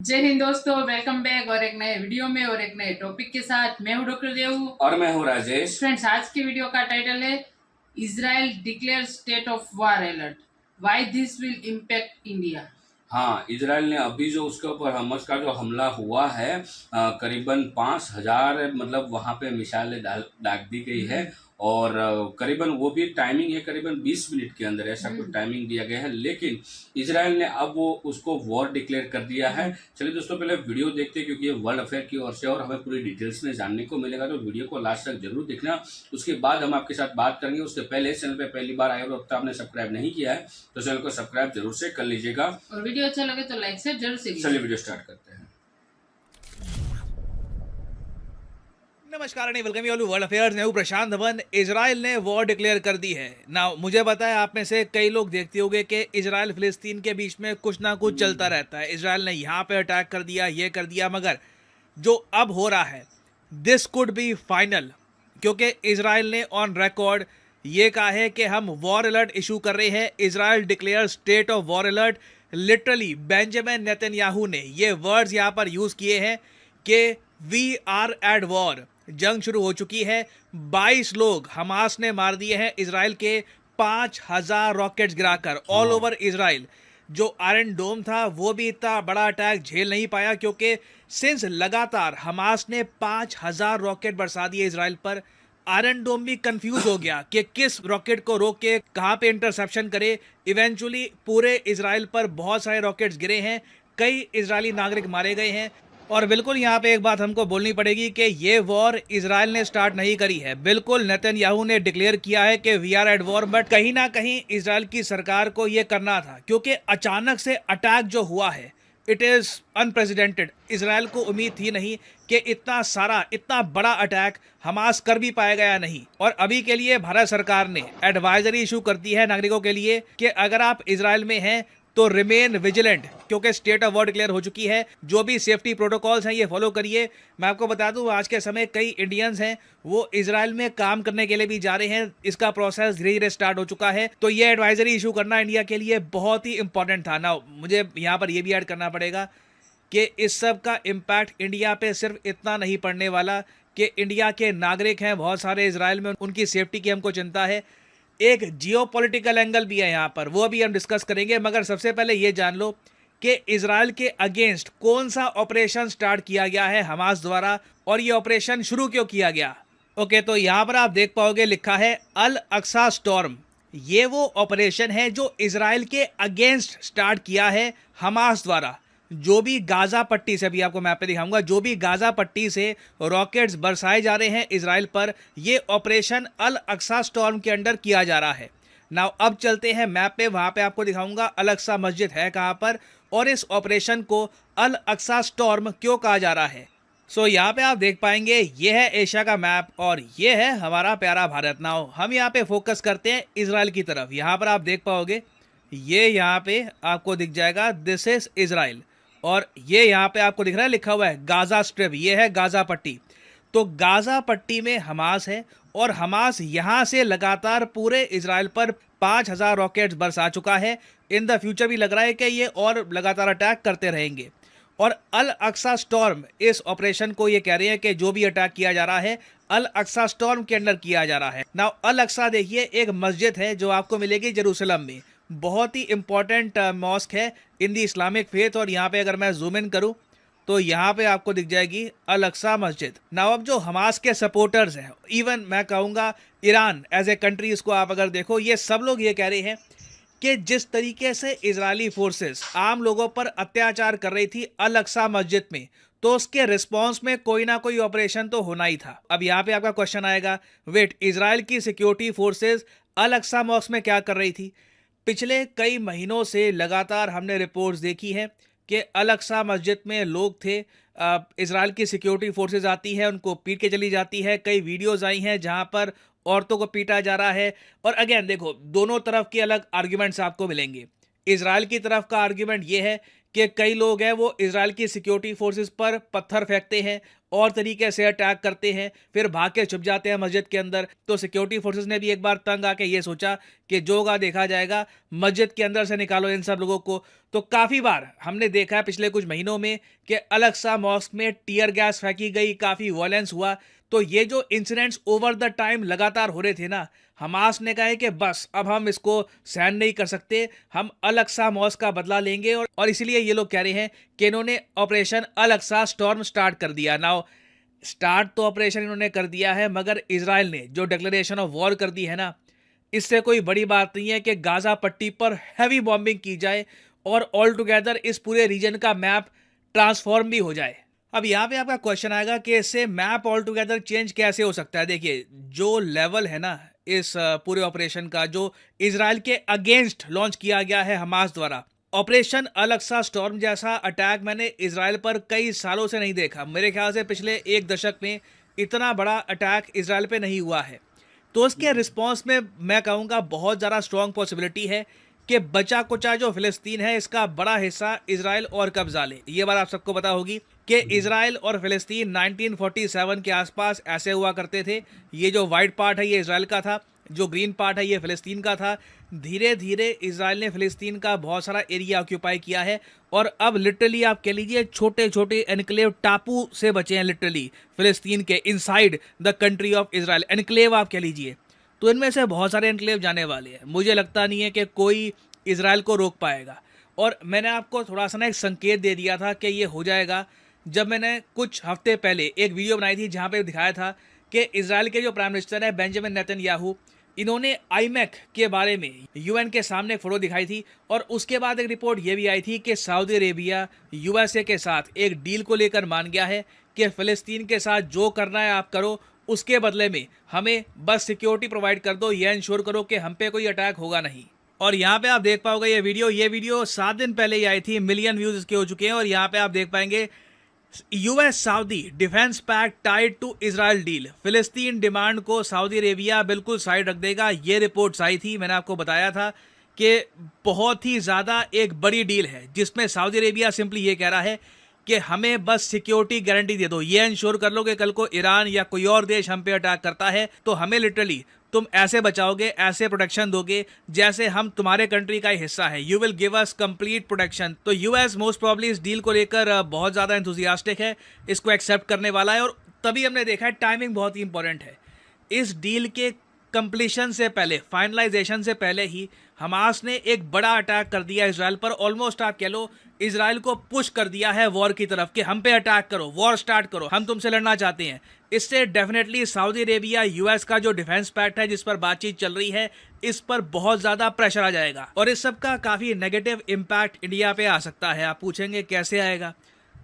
जय हिंद दोस्तों, welcome back और एक नए वीडियो में और एक नए टॉपिक के साथ। मैं हूं डॉक्टर देव और मैं हूँ राजेश। फ्रेंड्स, आज की वीडियो का टाइटल है Israel declare state of war alert, why this will impact India. हाँ, इजराइल ने अभी जो उसके ऊपर हमस का जो हमला हुआ है, करीबन 5,000 मतलब वहाँ पे मिसाइलें दाग दी गई है। और करीबन वो भी टाइमिंग है करीबन 20 मिनट के अंदर, ऐसा कुछ टाइमिंग दिया गया है। लेकिन इजराइल ने अब वो उसको वॉर डिक्लेयर कर दिया है। चलिए दोस्तों, पहले वीडियो देखते हैं क्योंकि ये वर्ल्ड अफेयर की ओर से और हमें पूरी डिटेल्स में जानने को मिलेगा, तो वीडियो को लास्ट तक जरूर देखना। उसके बाद हम आपके साथ बात करेंगे। उसके पहले चैनल पे पहली बार आए हो तो आपने सब्सक्राइब नहीं किया है तो चैनल को सब्सक्राइब जरूर से कर लीजिएगा। और वीडियो अच्छा लगे तो लाइक से जरूर से चलिए वीडियो स्टार्ट करते हैं। नमस्कार and welcome you all to world affairs. मैं हूं प्रशांत धवन। इजराइल ने वॉर डिक्लेयर कर दी है ना। मुझे पता है आप में से कई लोग देखते होंगे कि इजराइल फिलिस्तीन के बीच में कुछ ना कुछ चलता रहता है। इजराइल ने यहाँ पे अटैक कर दिया, ये कर दिया, मगर जो अब हो रहा है दिस कुड बी फाइनल, क्योंकि इजराइल ने ऑन रिकॉर्ड ये कहा है कि हम वॉर अलर्ट इशू कर रहे हैं। Israel declare state of war alert. Literally Benjamin Netanyahu ने ये वर्ड्स यहाँ पर यूज़ किए हैं कि वी आर एट वॉर, जंग शुरू हो चुकी है। 22 लोग हमास ने मार दिए हैं इजराइल के, 5,000 रॉकेट्स गिराकर ऑल ओवर इजराइल। जो आयरन डोम था वो भी इतना बड़ा अटैक झेल नहीं पाया, क्योंकि सिंस लगातार हमास ने 5,000 रॉकेट बरसा दिए इजराइल पर। आयरन डोम भी कंफ्यूज हो गया कि किस रॉकेट को रोक के कहाँ पे इंटरसेप्शन करे। इवेंचुअली पूरे इजराइल पर बहुत सारे रॉकेट्स गिरे हैं, कई इजरायली नागरिक मारे गए हैं। और बिल्कुल यहाँ पे एक बात हमको बोलनी पड़ेगी कि ये वॉर इजराइल ने स्टार्ट नहीं करी है। बिल्कुल नेतन्याहू ने डिक्लेयर किया है कि we are at war, but कहीं ना कहीं इजराइल की सरकार को ये करना था, क्योंकि अचानक से अटैक जो हुआ है इट इज़ अनप्रेसिडेंटेड। इजराइल को उम्मीद थी नहीं कि इतना सारा इतना बड़ा अटैक हमास कर भी पाएगा या नहीं। और अभी के लिए भारत सरकार ने एडवाइजरी इशू कर दी है नागरिकों के लिए कि अगर आप इजराइल में हैं तो रिमेन विजिलेंट, क्योंकि स्टेट ऑफ वॉर डिक्लेयर हो चुकी है। जो भी सेफ्टी प्रोटोकॉल्स हैं ये फॉलो करिए। मैं आपको बता दूं आज के समय कई इंडियंस हैं वो इजराइल में काम करने के लिए भी जा रहे हैं। इसका प्रोसेस धीरे धीरे स्टार्ट हो चुका है, तो ये एडवाइजरी इशू करना इंडिया के लिए बहुत ही इंपॉर्टेंट था ना। मुझे यहाँ पर यह भी ऐड करना पड़ेगा कि इस सब का इम्पैक्ट इंडिया पे सिर्फ इतना नहीं पड़ने वाला कि इंडिया के नागरिक हैं बहुत सारे इजराइल में, उनकी सेफ्टी की हमको चिंता है। एक जियोपॉलिटिकल एंगल भी है यहाँ पर, वो भी हम डिस्कस करेंगे। मगर सबसे पहले ये जान लो कि इजराइल के अगेंस्ट कौन सा ऑपरेशन स्टार्ट किया गया है हमास द्वारा, और ये ऑपरेशन शुरू क्यों किया गया। ओके, तो यहाँ पर आप देख पाओगे लिखा है अल अक्सा स्टॉर्म। ये वो ऑपरेशन है जो इजराइल के अगेंस्ट स्टार्ट किया है हमास द्वारा। जो भी गाजा पट्टी से, अभी आपको मैप पे दिखाऊंगा, जो भी गाजा पट्टी से रॉकेट्स बरसाए जा रहे हैं इजराइल पर, ये ऑपरेशन अल अक्सा स्टॉर्म के अंडर किया जा रहा है। नाउ अब चलते हैं मैप पे, वहां पे आपको दिखाऊंगा अल अक्सा मस्जिद है कहां पर और इस ऑपरेशन को अल अक्सा स्टॉर्म क्यों कहा जा रहा है। सो यहाँ पे आप देख पाएंगे ये है एशिया का मैप और ये है हमारा प्यारा भारत। नाउ हम यहाँ पे फोकस करते हैं इजराइल की तरफ। यहाँ पर आप देख पाओगे ये यहाँ पे आपको दिख जाएगा दिस इज इजराइल, और ये यहाँ पे आपको दिख रहा है लिखा हुआ है गाजा स्ट्रिप, ये है गाजा पट्टी। तो गाजा पट्टी में हमास है और हमास यहाँ से लगातार पूरे इजराइल पर 5,000 रॉकेट्स बरसा चुका है। इन द फ्यूचर भी लग रहा है कि ये और लगातार अटैक करते रहेंगे। और अल अक्सा स्टॉर्म इस ऑपरेशन को ये कह रहे हैं कि जो भी अटैक किया जा रहा है अल अक्सा स्टॉर्म के अंडर किया जा रहा है। नाउ अल अक्सा देखिए एक मस्जिद है जो आपको मिलेगी जेरूसलम में, बहुत ही इंपॉर्टेंट मॉस्क है इन दी इस्लामिक फेथ। और यहाँ पे अगर मैं जूम इन करूँ तो यहाँ पे आपको दिख जाएगी अल अक्सा मस्जिद। नाउ अब जो हमास के सपोर्टर्स हैं, इवन मैं कहूँगा ईरान एज ए कंट्री, इसको आप अगर देखो, ये सब लोग ये कह रहे हैं कि जिस तरीके से इजरायली फोर्सेस आम लोगों पर अत्याचार कर रही थी अल अक्सा मस्जिद में, तो उसके रिस्पांस में कोई ना कोई ऑपरेशन तो होना ही था। अब यहाँ पे आपका क्वेश्चन आएगा, वेट, इजराइल की सिक्योरिटी फोर्सेस अल अक्सा मॉस्क में क्या कर रही थी। पिछले कई महीनों से लगातार हमने रिपोर्ट्स देखी है कि अल अक्सा मस्जिद में लोग थे, इजराइल की सिक्योरिटी फोर्सेस आती है, उनको पीट के चली जाती है। कई वीडियोस आई हैं जहां पर औरतों को पीटा जा रहा है। और अगेन देखो, दोनों तरफ के अलग आर्ग्यूमेंट्स आपको मिलेंगे। इजराइल की तरफ का आर्ग्यूमेंट ये है कि कई लोग हैं वो इजराइल की सिक्योरिटी फोर्सेस पर पत्थर फेंकते हैं और तरीके से अटैक करते हैं, फिर भाग के छुप जाते हैं मस्जिद के अंदर। तो सिक्योरिटी फोर्सेस ने भी एक बार तंग आके ये सोचा कि जो होगा देखा जाएगा, मस्जिद के अंदर से निकालो इन सब लोगों को। तो काफ़ी बार हमने देखा है पिछले कुछ महीनों में कि अल-अक्सा मॉस्क में टीयर गैस फेंकी गई, काफ़ी वायलेंस हुआ। तो ये जो इंसिडेंट्स ओवर द टाइम लगातार हो रहे थे ना, हमास ने कहा है कि बस अब हम इसको सहन नहीं कर सकते, हम अल-अक्सा मॉस्क का बदला लेंगे। और इसीलिए ये लोग कह रहे हैं कि इन्होंने ऑपरेशन अल-अक्सा स्टॉर्म स्टार्ट कर दिया। नाउ स्टार्ट तो ऑपरेशन इन्होंने कर दिया है, मगर इजराइल ने जो डिक्लेरेशन ऑफ वॉर कर दी है ना, इससे कोई बड़ी बात नहीं है कि गाजा पट्टी पर हैवी बॉम्बिंग की जाए और ऑल टुगेदर इस पूरे रीजन का मैप ट्रांसफॉर्म भी हो जाए। अब यहाँ पे आपका क्वेश्चन आएगा कि इससे मैप ऑल टुगेदर चेंज कैसे हो सकता है। देखिए, जो लेवल है ना इस पूरे ऑपरेशन का, जो इजराइल के अगेंस्ट लॉन्च किया गया है हमास द्वारा, ऑपरेशन अल-अक्सा स्टॉर्म जैसा अटैक मैंने इजराइल पर कई सालों से नहीं देखा। मेरे ख्याल से पिछले एक दशक में इतना बड़ा अटैक इजराइल पे नहीं हुआ है। तो उसके रिस्पॉन्स में मैं कहूँगा बहुत ज़्यादा स्ट्रॉन्ग पॉसिबिलिटी है कि बचा कुचा जो फिलिस्तीन है इसका बड़ा हिस्सा इजराइल और कब्जा ले। ये बात आप सबको पता होगी कि इजराइल और फिलिस्तीन 1947 के आसपास ऐसे हुआ करते थे। ये जो वाइट पार्ट है ये इजराइल का था, जो ग्रीन पार्ट है ये फिलिस्तीन का था। धीरे धीरे इजराइल ने फिलिस्तीन का बहुत सारा एरिया ऑक्यूपाई किया है और अब लिटरली आप कह लीजिए छोटे छोटे एनक्लेव टापू से बचे हैं लिटरली फिलिस्तीन के inside the country of Israel. Enclave आप कह लीजिए, तो इनमें से बहुत सारे एनक्लेव जाने वाले हैं। मुझे लगता नहीं है कि कोई इजराइल को रोक पाएगा। और मैंने आपको थोड़ा सा ना एक संकेत दे दिया था कि ये हो जाएगा जब मैंने कुछ हफ्ते पहले एक वीडियो बनाई थी जहाँ पे दिखाया था कि इजराइल के जो प्राइम मिनिस्टर है बेंजामिन नेतन्याहू, इन्होंने आईमैक के बारे में यूएन के सामने फोटो दिखाई थी। और उसके बाद एक रिपोर्ट ये भी आई थी कि सऊदी अरेबिया यूएसए के साथ एक डील को लेकर मान गया है कि फ़लस्तीन के साथ जो करना है आप करो, उसके बदले में हमें बस सिक्योरिटी प्रोवाइड कर दो, ये इंश्योर करो कि हम पे कोई अटैक होगा नहीं। और यहाँ पे आप देख पाओगे ये वीडियो 7 दिन पहले ही आई थी, मिलियन व्यूज इसके हो चुके हैं। और यहाँ पे आप देख पाएंगे US Saudi defence pact tied to Israel deal, फिलिस्तीन डिमांड को सऊदी अरेबिया बिल्कुल साइड रख देगा। ये रिपोर्ट्स आई थी, मैंने आपको बताया था कि बहुत ही ज़्यादा एक बड़ी डील है जिसमें सऊदी अरेबिया सिंपली ये कह रहा है कि हमें बस सिक्योरिटी गारंटी दे दो, ये इंश्योर कर लो कि कल को ईरान या कोई और देश हम पे अटैक करता है तो हमें लिटरली तुम ऐसे बचाओगे, ऐसे प्रोटेक्शन दोगे जैसे हम तुम्हारे कंट्री का ही हिस्सा है। You will give us complete protection. तो यूएस मोस्ट प्रॉब्ली इस डील को लेकर बहुत ज़्यादा एंथुसियास्टिक है, इसको एक्सेप्ट करने वाला है। और तभी हमने देखा है टाइमिंग बहुत ही इंपॉर्टेंट है। इस डील के कंप्लीशन से पहले, फाइनलाइजेशन से पहले ही हमास ने एक बड़ा अटैक कर दिया इजराइल पर। ऑलमोस्ट आप कह लो इजराइल को पुश कर दिया है वॉर की तरफ कि हम पे अटैक करो, वॉर स्टार्ट करो, हम तुमसे लड़ना चाहते हैं। इससे डेफिनेटली सऊदी अरेबिया यूएस का जो डिफेंस पैक्ट है जिस पर बातचीत चल रही है, इस पर बहुत ज़्यादा प्रेशर आ जाएगा और इस सब का काफ़ी नेगेटिव इम्पैक्ट इंडिया पे आ सकता है। आप पूछेंगे कैसे आएगा?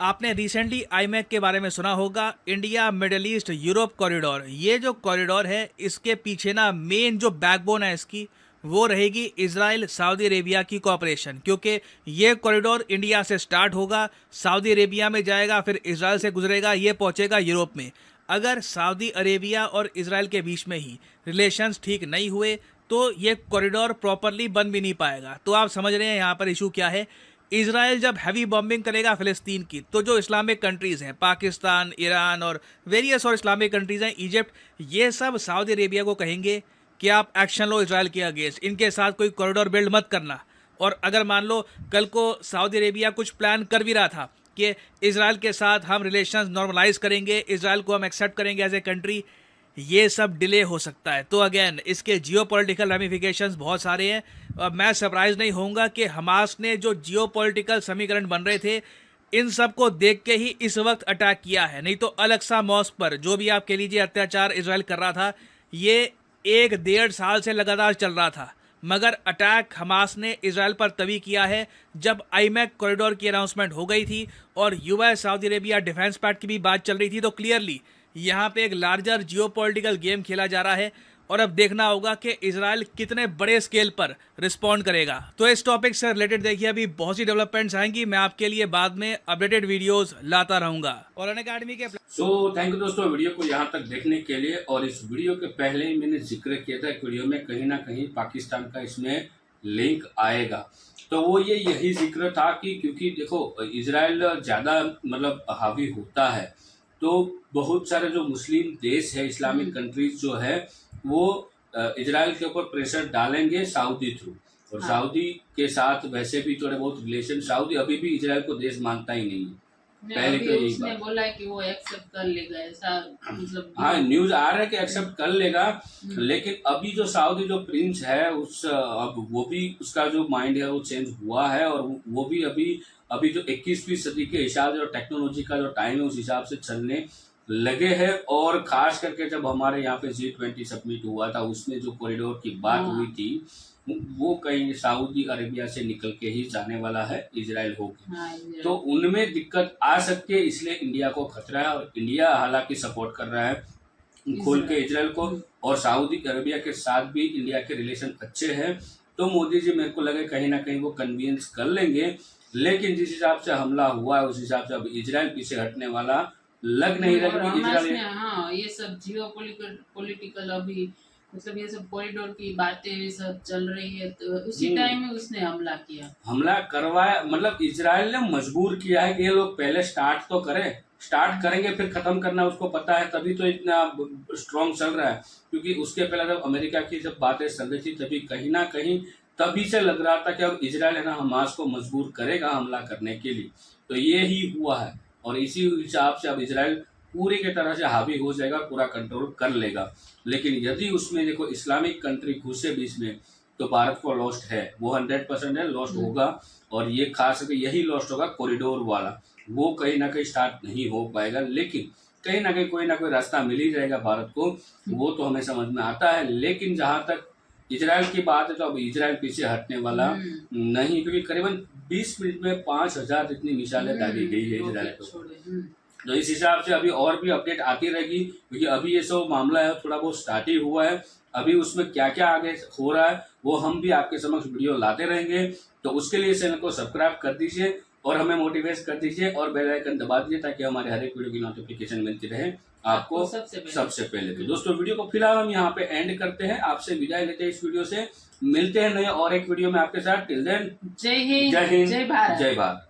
आपने रिसेंटली आईमैक के बारे में सुना होगा, India middle east Europe corridor. ये जो कॉरिडोर है इसके पीछे ना मेन जो बैकबोन है इसकी, वो रहेगी इजराइल सऊदी अरेबिया की कोऑपरेशन। क्योंकि ये कॉरिडोर इंडिया से स्टार्ट होगा, सऊदी अरेबिया में जाएगा, फिर इजराइल से गुजरेगा, ये पहुंचेगा यूरोप में। अगर सऊदी अरेबिया और इजराइल के बीच में ही रिलेशंस ठीक नहीं हुए तो ये कॉरिडोर प्रॉपरली बन भी नहीं पाएगा। तो आप समझ रहे हैं यहाँ पर इशू क्या है। इजराइल जब हैवी बॉम्बिंग करेगा फ़लस्तीन की, तो जो इस्लामिक कंट्रीज़ हैं, पाकिस्तान, ईरान और वेरियस और इस्लामिक कंट्रीज़ हैं, इजिप्ट, ये सब सऊदी अरेबिया को कहेंगे कि आप एक्शन लो इजराइल के अगेंस्ट, इनके साथ कोई कॉरिडोर बिल्ड मत करना। और अगर मान लो कल को सऊदी अरेबिया कुछ प्लान कर भी रहा था कि इजराइल के साथ हम रिलेशंस नॉर्मलाइज करेंगे, इजराइल को हम एक्सेप्ट करेंगे एज ए कंट्री, ये सब डिले हो सकता है। तो अगेन इसके जियोपॉलिटिकल रेमिफिकेशंस बहुत सारे हैं। और मैं सरप्राइज नहीं होऊंगा कि हमास ने जो जियोपॉलिटिकल समीकरण बन रहे थे, इन सब को देख के ही इस वक्त अटैक किया है। नहीं तो अल-अक्सा मॉस्क पर जो भी आप कह लीजिए अत्याचार इजराइल कर रहा था, ये 1-1.5 साल से लगातार चल रहा था। मगर अटैक हमास ने इजराइल पर तभी किया है जब आईमैक कॉरिडोर की अनाउंसमेंट हो गई थी और US Saudi Arabia defence pact की भी बात चल रही थी। तो क्लियरली यहाँ पे एक लार्जर जियोपॉलिटिकल गेम खेला जा रहा है और अब देखना होगा कि इजराइल कितने बड़े स्केल पर रिस्पॉन्ड करेगा। तो इस टॉपिक से रिलेटेड देखिए अभी बहुत सी डेवलपमेंट्स आएंगी, मैं आपके लिए बाद में अपडेटेड वीडियोस लाता रहूंगा। और अनअकैडमी के थैंक यू दोस्तों वीडियो को यहाँ तक देखने के लिए। और इस वीडियो के पहले ही मैंने जिक्र किया था एक वीडियो में, कहीं ना कहीं पाकिस्तान का इसमें लिंक आएगा। तो वो यही जिक्र था कि क्योंकि देखो इजराइल ज्यादा मतलब हावी होता है तो बहुत सारे जो मुस्लिम देश है, इस्लामिक कंट्रीज जो है वो इजराइल के ऊपर प्रेशर डालेंगे सऊदी थ्रू। और हाँ। सऊदी के साथ वैसे भी थोड़े बहुत रिलेशन, सऊदी अभी भी इजराइल को देश मानता ही नहीं है। पहले अभी तो यही उसने बात, बोला है कि वो एक्सेप्ट कर लेगा, ऐसा मतलब हाँ न्यूज आ रहा है कि एक्सेप्ट कर लेगा। लेकिन अभी जो सऊदी जो प्रिंस है उस अब वो भी उसका जो माइंड है वो चेंज हुआ है और वो भी अभी जो 21वीं सदी के हिसाब से, जो टेक्नोलॉजी का जो टाइम है उस हिसाब से चलने लगे हैं। और खास करके जब हमारे यहाँ पे G20 सबमिट हुआ था उसमें जो कॉरिडोर की बात हाँ। हुई थी वो कहीं सऊदी अरेबिया से निकल के ही जाने वाला है, इजराइल होके। हाँ, तो उनमें दिक्कत आ सकती है, इसलिए इंडिया को खतरा है और इंडिया हालांकि सपोर्ट कर रहा है खोल के इजराइल को। और सऊदी अरेबिया के साथ भी इंडिया के रिलेशन अच्छे हैं, तो मोदी जी मेरे को लगे कहीं ना कहीं वो कन्वींस कर लेंगे। लेकिन जिस हिसाब से हमला हुआ है उस हिसाब से अब इजराइल पीछे हटने वाला लग नहीं रहा, और क्योंकि हमास इजराइल ने हाँ ये सब जियो पॉलिटिकल अभी मतलब ये सब कॉरिडोर की बातें ये सब चल रही है, तो उसी टाइम में उसने हमला किया, हमला करवाया। मतलब इजराइल ने मजबूर किया है कि ये लोग पहले स्टार्ट तो करें, स्टार्ट करेंगे फिर खत्म करना उसको पता है, तभी तो इतना स्ट्रॉन्ग चल रहा है। क्योंकि उसके पहले जब अमेरिका की जब बातें चल रही थी तभी कहीं ना कहीं तभी से लग रहा था कि अब इजराइल है ना हमास को मजबूर करेगा हमला करने के लिए। तो ये ही हुआ है और इसी हिसाब से अब इजराइल पूरी की तरह से हावी हो जाएगा, पूरा कंट्रोल कर लेगा। लेकिन यदि उसमें देखो इस्लामिक कंट्री घुसे बीच में तो भारत को लॉस्ट है, वो 100% है, लॉस्ट होगा। और ये खास करके यही लॉस्ट होगा कॉरिडोर वाला, वो कहीं ना कहीं स्टार्ट नहीं हो पाएगा। लेकिन कहीं ना कहीं कोई ना कोई रास्ता मिल ही जाएगा भारत को, वो तो हमें समझ में आता है। लेकिन जहां तक इजराइल की बात है तो अब इजराइल पीछे हटने वाला नहीं, क्योंकि करीबन 20 मिनट में 5000 जितनी मिसाइलें दागी गई है इजराइल को। तो इस हिसाब से अभी और भी अपडेट आती रहेगी, क्योंकि अभी ये सब मामला है थोड़ा बहुत स्टार्ट ही हुआ है। अभी उसमें क्या क्या आगे हो रहा है वो हम भी आपके समक्ष वीडियो लाते रहेंगे। तो उसके लिए चैनल को सब्सक्राइब कर दीजिए और हमें मोटिवेट कर दीजिए और बेल आइकन दबा दीजिए ताकि हमारे हर एक वीडियो की नोटिफिकेशन मिलती रहे आपको सबसे पहले। तो दोस्तों वीडियो को फिलहाल हम यहाँ पे एंड करते हैं, आपसे विदाई लेते हैं इस वीडियो से। मिलते हैं नए और एक वीडियो में आपके साथ। टिल देन जय हिंद, जय हिंद, जय भारत। जय भारत।